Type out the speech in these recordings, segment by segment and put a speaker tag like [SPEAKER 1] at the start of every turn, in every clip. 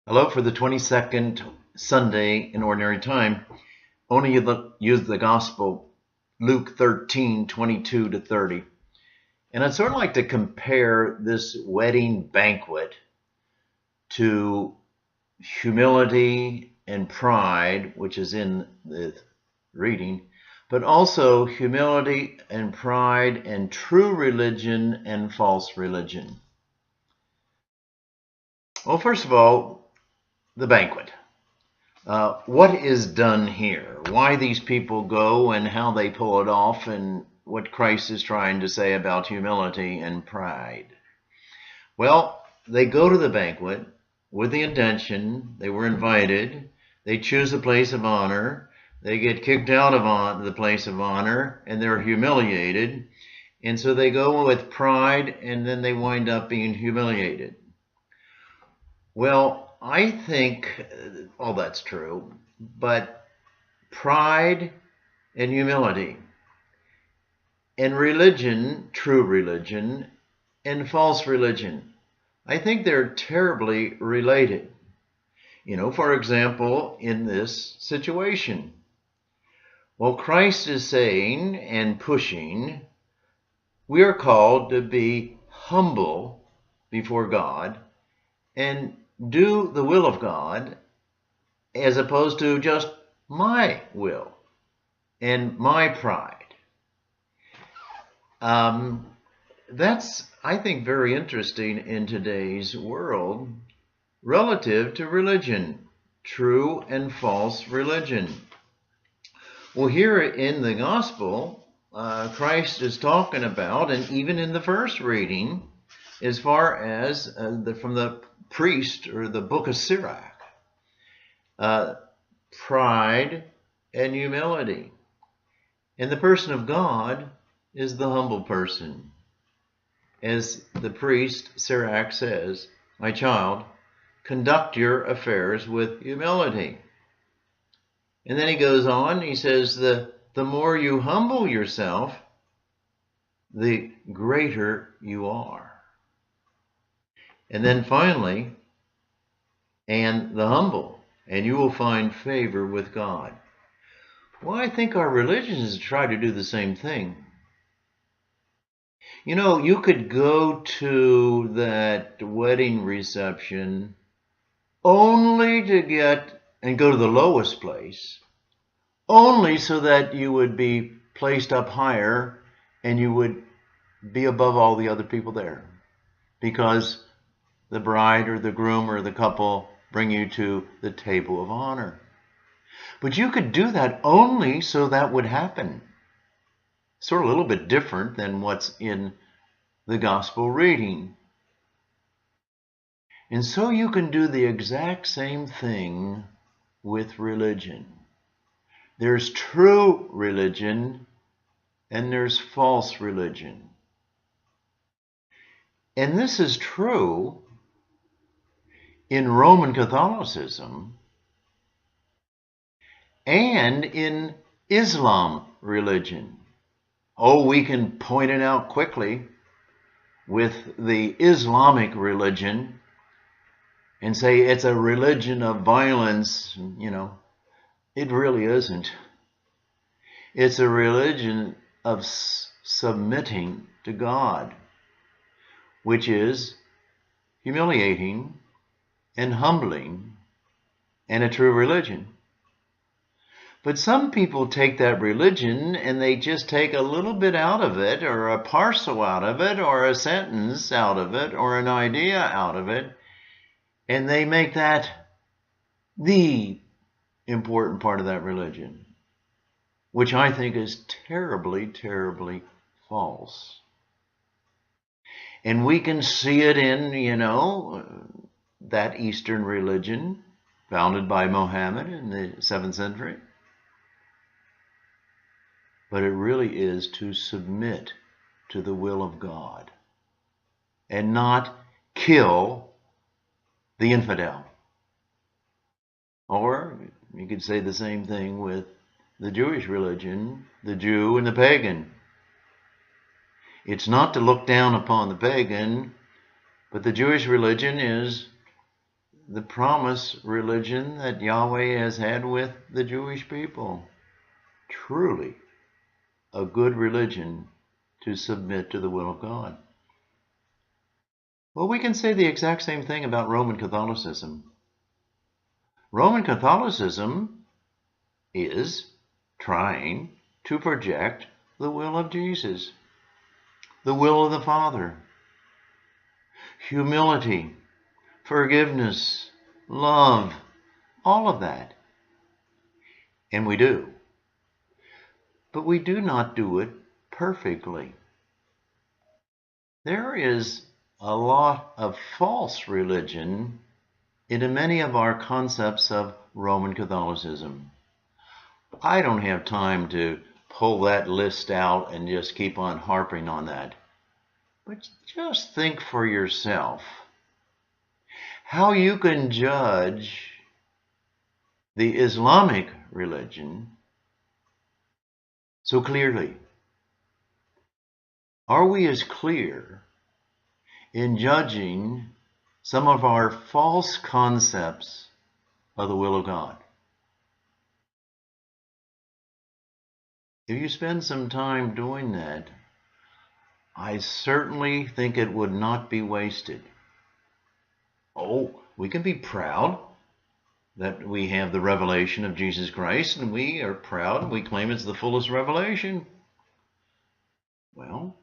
[SPEAKER 1] Hello, for the 22nd Sunday in Ordinary Time. Only use the Gospel, Luke 13:22 to 30. And I'd sort of like to compare this wedding banquet to humility and pride, which is in the reading, but also humility and pride and true religion and false religion. Well, first of all, the banquet. What is done here? Why these people go and how they pull it off, and what Christ is trying to say about humility and pride. Well, they go to the banquet with the intention, they were invited, they choose a place of honor, they get kicked out of the place of honor, and they're humiliated. And so they go with pride, and then they wind up being humiliated. Well, I think all that's true, but pride and humility and religion, true religion, and false religion, I think they're terribly related. For example, in this situation, well, Christ is saying and pushing, we are called to be humble before God and do the will of God as opposed to just my will and my pride. That's, I think, very interesting in today's world relative to religion, true and false religion. Well, here in the gospel, Christ is talking about, and even in the first reading, as far as from the priest or the book of Sirach, pride and humility. And the person of God is the humble person. As the priest Sirach says, my child, conduct your affairs with humility. And then he goes on, he says, the more you humble yourself, the greater you are. And then finally, and the humble, and you will find favor with God. Well, I think our religions try to do the same thing. You could go to that wedding reception only to go to the lowest place, only so that you would be placed up higher and you would be above all the other people there, because the bride or the groom or the couple bring you to the table of honor. But you could do that only so that would happen. Sort of a little bit different than what's in the gospel reading. And so you can do the exact same thing with religion. There's true religion and there's false religion. And this is true in Roman Catholicism and in Islam religion. Oh, we can point it out quickly with the Islamic religion and say it's a religion of violence. It really isn't. It's a religion of submitting to God, which is humiliating and humbling and a true religion. But some people take that religion and they just take a little bit out of it, or a parcel out of it, or a sentence out of it, or an idea out of it, and they make that the important part of that religion, which I think is terribly, terribly false. And we can see it in, that Eastern religion founded by Muhammad in the 7th century. But it really is to submit to the will of God and not kill the infidel. Or you could say the same thing with the Jewish religion, the Jew and the pagan. It's not to look down upon the pagan, but the Jewish religion is the promise religion that Yahweh has had with the Jewish people. Truly a good religion to submit to the will of God. Well, we can say the exact same thing about Roman Catholicism. Roman Catholicism is trying to project the will of Jesus, the will of the Father, humility, forgiveness, love, all of that. And we do. But we do not do it perfectly. There is a lot of false religion in many of our concepts of Roman Catholicism. I don't have time to pull that list out and just keep on harping on that. But just think for yourself how you can judge the Islamic religion so clearly. Are we as clear in judging some of our false concepts of the will of God? If you spend some time doing that, I certainly think it would not be wasted. Oh, we can be proud that we have the revelation of Jesus Christ, and we are proud and we claim it's the fullest revelation. Well,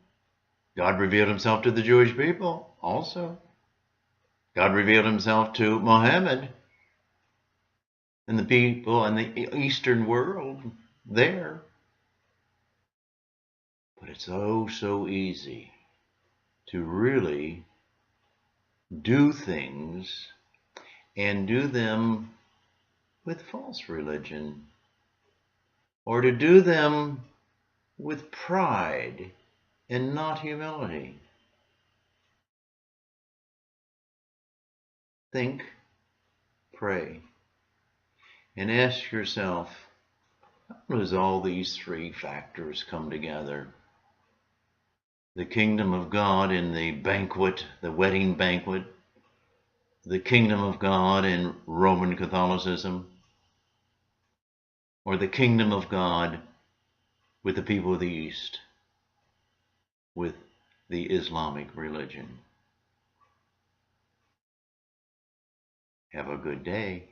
[SPEAKER 1] God revealed himself to the Jewish people also. God revealed himself to Muhammad and the people in the Eastern world there. But it's oh so easy to really do things and do them with false religion, or to do them with pride and not humility. Think, pray, and ask yourself, how does all these three factors come together? The kingdom of God in the banquet, the wedding banquet, the kingdom of God in Roman Catholicism, or the kingdom of God with the people of the East, with the Islamic religion. Have a good day.